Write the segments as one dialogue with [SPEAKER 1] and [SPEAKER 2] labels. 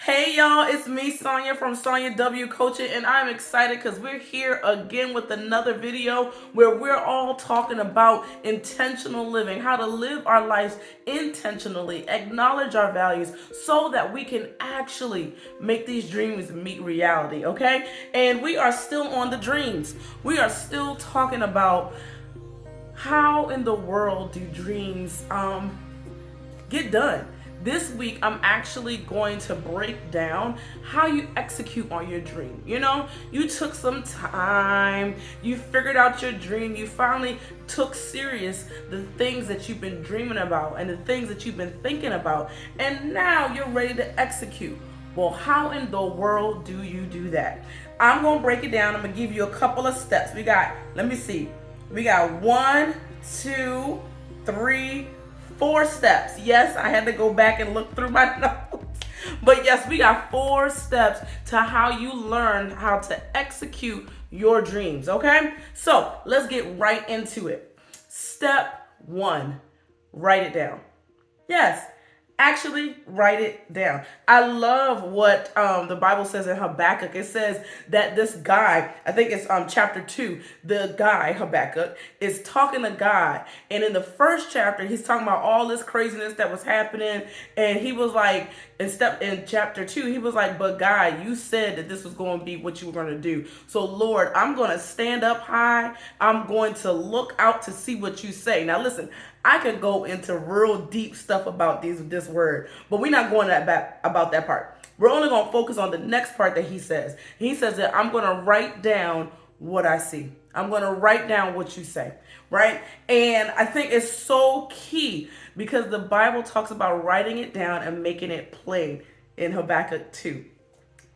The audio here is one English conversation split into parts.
[SPEAKER 1] Hey y'all, it's me, Sonia from Sonia W Coaching, and I'm excited because we're here again with another video where we're all talking about intentional living, how to live our lives intentionally, acknowledge our values so that we can actually make these dreams meet reality, okay? And we are still on the dreams. We are still talking about how in the world do dreams get done. This week, I'm actually going to break down how you execute on your dream. You took some time, you figured out your dream, you finally took serious the things that you've been dreaming about and the things that you've been thinking about, and now you're ready to execute. Well, how in the world do you do that? I'm going to break it down. I'm going to give you a couple of steps. We got 1, 2, 3, 4 steps. Yes, I had to go back and look through my notes. But yes, we got 4 steps to how you learn how to execute your dreams, okay? So let's get right into it. Step 1, write it down. Yes, actually write it down. I love what the Bible says in Habakkuk. It says that this guy, I think it's chapter 2, the guy Habakkuk is talking to God, and in the first chapter he's talking about all this craziness that was happening, and he was like, in chapter 2 he was like, but God, you said that this was going to be what you were going to do, so Lord, I'm going to stand up high, I'm going to look out to see what you say. Now listen, I could go into real deep stuff about this word, but we're not going about that part. We're only going to focus on the next part that he says. He says that I'm going to write down what I see. I'm going to write down what you say, right? And I think it's so key because the Bible talks about writing it down and making it plain in Habakkuk 2.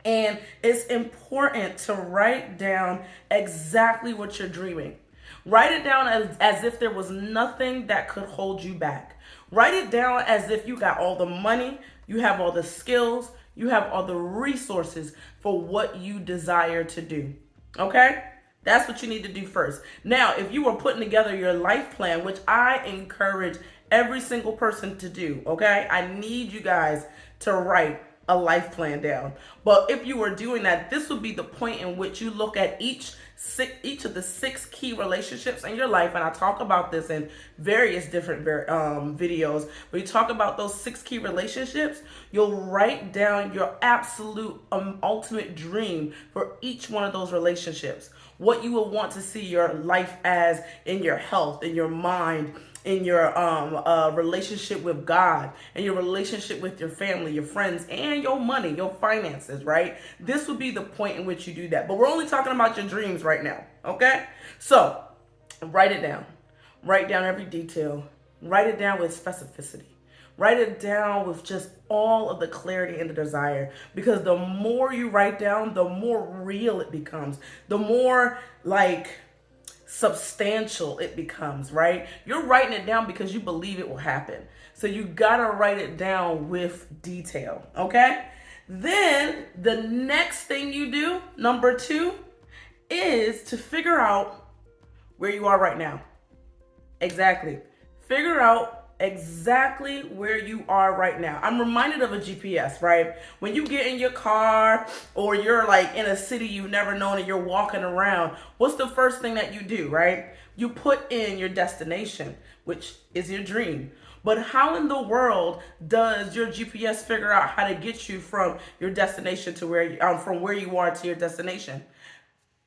[SPEAKER 1] And it's important to write down exactly what you're dreaming. Write it down as if there was nothing that could hold you back. Write it down as if you got all the money, you have all the skills, you have all the resources for what you desire to do. Okay? That's what you need to do first. Now, if you were putting together your life plan, which I encourage every single person to do, okay? I need you guys to write a life plan down. But if you were doing that, this would be the point in which you look at each of the 6 key relationships in your life, and I talk about this in various different videos. When you talk about those 6 key relationships, you'll write down your absolute ultimate dream for each one of those relationships. What you will want to see your life as in your health, in your mind, in your relationship with God, and your relationship with your family, your friends, and your money, your finances, right? This would be the point in which you do that. But we're only talking about your dreams right now, okay? So write it down. Write down every detail. Write it down with specificity. Write it down with just all of the clarity and the desire, because the more you write down, the more real it becomes, the more substantial it becomes, right? You're writing it down because you believe it will happen. So you gotta write it down with detail, okay? Then the next thing you do, number 2, is to figure out where you are right now. Exactly. Figure out exactly where you are right now. I'm reminded of a GPS, right? When you get in your car or you're in a city you've never known and you're walking around, what's the first thing that you do, right? You put in your destination, which is your dream. But how in the world does your GPS figure out how to get you from your destination to from where you are to your destination?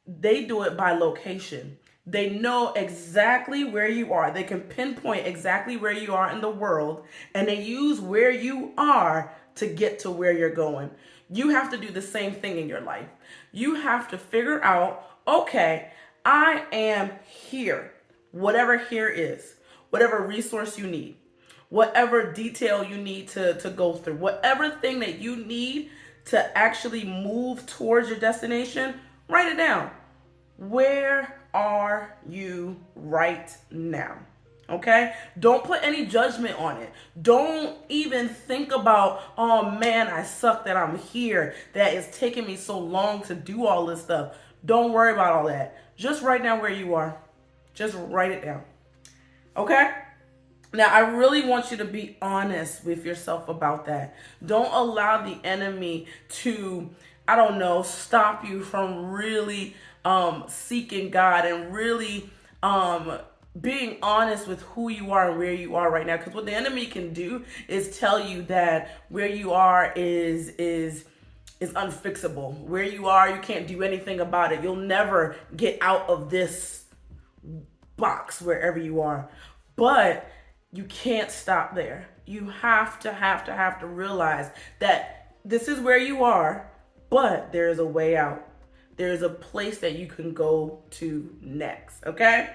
[SPEAKER 1] They do it by location. They know exactly where you are. They can pinpoint exactly where you are in the world, and they use where you are to get to where you're going. You have to do the same thing in your life. You have to figure out, okay, I am here. Whatever here is, whatever resource you need, whatever detail you need to go through, whatever thing that you need to actually move towards your destination, write it down. Where are you right now? Okay? Don't put any judgment on it. Don't even think about, oh man, I suck that I'm here, that it's taking me so long to do all this stuff. Don't worry about all that. Just write down where you are. Just write it down. Okay? Now, I really want you to be honest with yourself about that. Don't allow the enemy to, I don't know, stop you from really seeking God and really being honest with who you are and where you are right now. Because what the enemy can do is tell you that where you are is unfixable. Where you are, you can't do anything about it. You'll never get out of this box wherever you are. But you can't stop there. You have to realize that this is where you are, but there is a way out. There's a place that you can go to next, okay?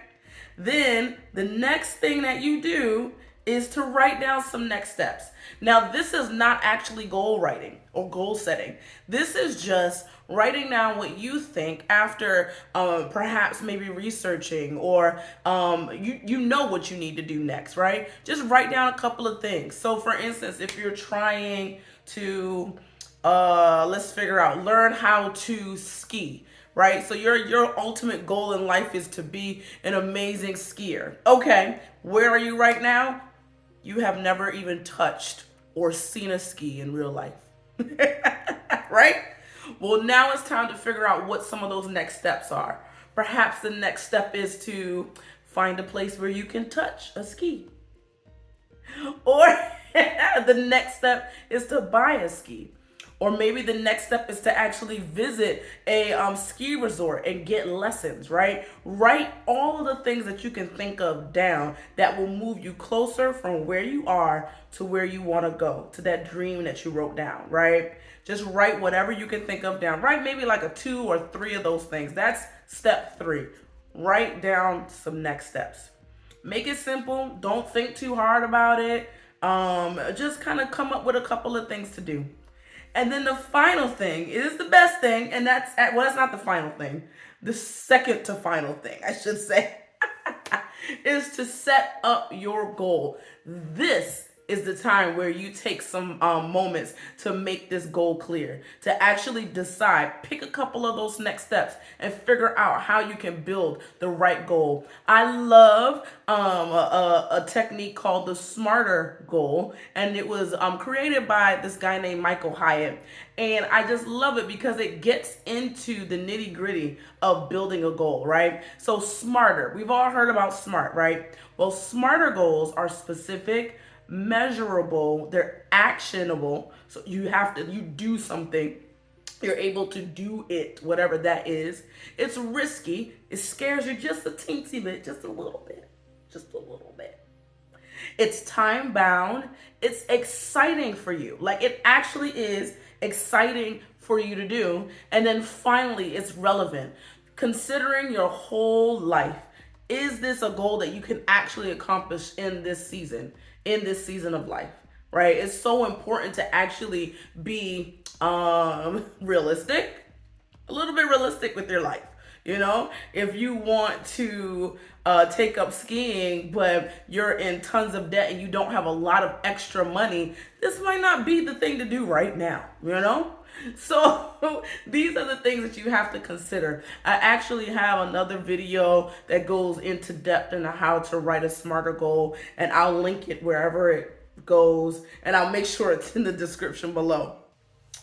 [SPEAKER 1] Then the next thing that you do is to write down some next steps. Now, this is not actually goal writing or goal setting. This is just writing down what you think after perhaps maybe researching or you know what you need to do next, right? Just write down a couple of things. So for instance, if you're trying to let's figure out learn how to ski, right? So your ultimate goal in life is to be an amazing skier. Okay, where are you right now? You have never even touched or seen a ski in real life. Right? Well, now it's time to figure out what some of those next steps are. Perhaps the next step is to find a place where you can touch a ski. Or the next step is to buy a ski. Or maybe the next step is to actually visit a ski resort and get lessons, right? Write all of the things that you can think of down that will move you closer from where you are to where you want to go, to that dream that you wrote down, right? Just write whatever you can think of down. Write maybe like a 2 or 3 of those things. That's step 3. Write down some next steps. Make it simple. Don't think too hard about it. Just kind of come up with a couple of things to do. And then the final thing is the best thing, and that's not the final thing. The second to final thing, I should say, is to set up your goal. This is the time where you take some moments to make this goal clear, to actually decide, pick a couple of those next steps and figure out how you can build the right goal. I love a technique called the SMARTER goal, and it was created by this guy named Michael Hyatt. And I just love it because it gets into the nitty gritty of building a goal, right? So SMARTER, we've all heard about SMART, right? Well, SMARTER goals are specific, measurable, they're actionable. So you do something, you're able to do it, whatever that is. It's risky, it scares you just a teensy bit, just a little bit. It's time bound, it's exciting for you. Like, it actually is exciting for you to do. And then finally, it's relevant. Considering your whole life, is this a goal that you can actually accomplish in this season of life, right? It's so important to actually be realistic, a little bit realistic with your life. You know, if you want to take up skiing, but you're in tons of debt and you don't have a lot of extra money, this might not be the thing to do right now, you know? So these are the things that you have to consider. I actually have another video that goes into depth into how to write a SMARTER goal, and I'll link it wherever it goes, and I'll make sure it's in the description below.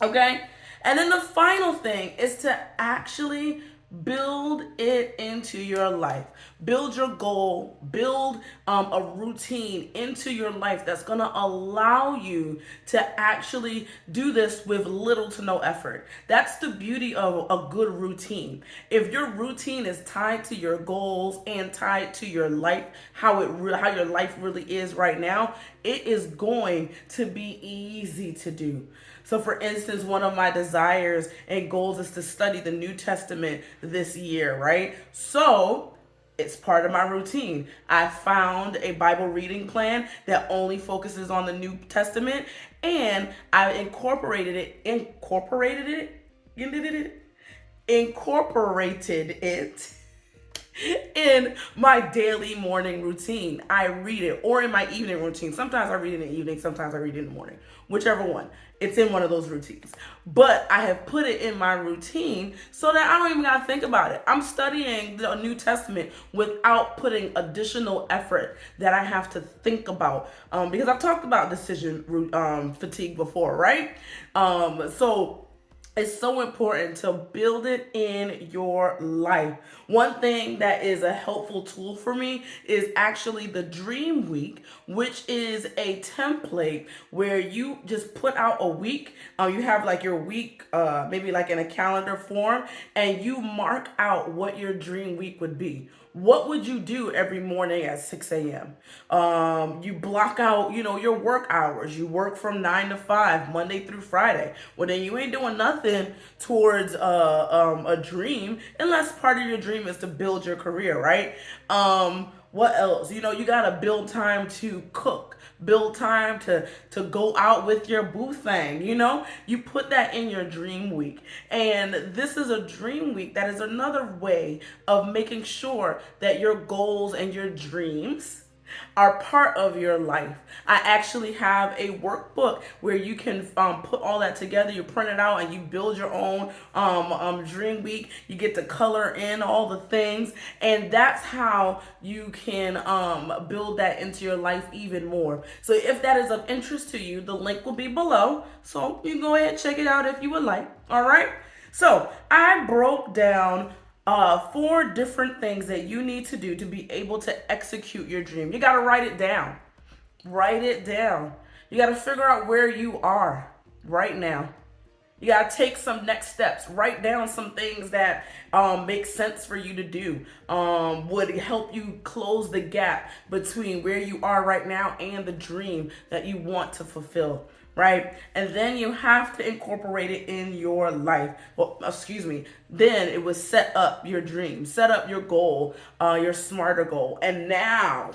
[SPEAKER 1] Okay? And then the final thing is to actually build it into your life. Build your goal, build a routine into your life that's going to allow you to actually do this with little to no effort. That's the beauty of a good routine. If your routine is tied to your goals and tied to your life, how your life really is right now, it is going to be easy to do. So for instance, one of my desires and goals is to study the New Testament this year, right? So it's part of my routine. I found a Bible reading plan that only focuses on the New Testament, and I incorporated it in my daily morning routine. I read it, or in my evening routine. Sometimes I read it in the evening, sometimes I read it in the morning, whichever one. It's in one of those routines. But I have put it in my routine so that I don't even got to think about it. I'm studying the New Testament without putting additional effort that I have to think about. Because I've talked about decision fatigue before, right? So it's so important to build it in your life. One thing that is a helpful tool for me is actually the Dream Week, which is a template where you just put out a week. You have like your week, maybe like in a calendar form, and you mark out what your dream week would be. What would you do every morning at 6 a.m.? You block out, your work hours. You work from 9 to 5, Monday through Friday. Well, then you ain't doing nothing towards a dream, unless part of your dream is to build your career, right? What else? You gotta build time to cook, build time to go out with your boo thing. You put that in your dream week. And this is a dream week that is another way of making sure that your goals and your dreams are part of your life. I actually have a workbook where you can put all that together. You print it out and you build your own dream week. You get to color in all the things, and that's how you can build that into your life even more. So if that is of interest to you, the link will be below. So you can go ahead and check it out if you would like. All right. So I broke down 4 different things that you need to do to be able to execute your dream. You got to write it down. Write it down. You got to figure out where you are right now. You got to take some next steps. Write down some things that make sense for you to do, would help you close the gap between where you are right now and the dream that you want to fulfill. Right? And then you have to incorporate it in your life. Well, excuse me. Then it was set up your dream, set up your goal, your smarter goal. And now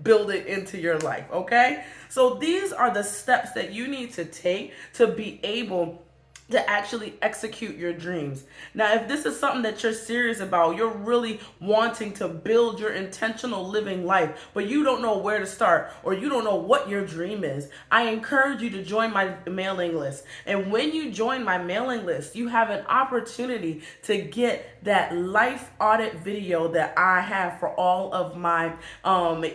[SPEAKER 1] build it into your life. Okay? So these are the steps that you need to take to be able to actually execute your dreams. Now, if this is something that you're serious about, you're really wanting to build your intentional living life, but you don't know where to start or you don't know what your dream is, I encourage you to join my mailing list. And when you join my mailing list, you have an opportunity to get that life audit video that I have for all of my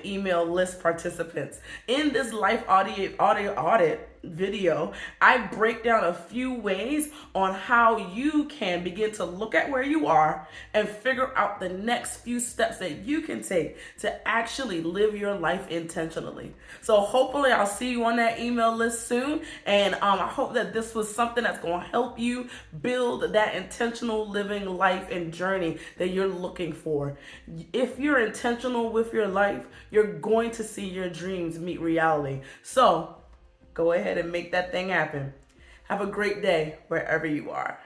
[SPEAKER 1] email list participants. In this life audit video, I break down a few ways on how you can begin to look at where you are and figure out the next few steps that you can take to actually live your life intentionally. So hopefully I'll see you on that email list soon, and I hope that this was something that's going to help you build that intentional living life and journey that you're looking for. If you're intentional with your life, you're going to see your dreams meet reality. So go ahead and make that thing happen. Have a great day wherever you are.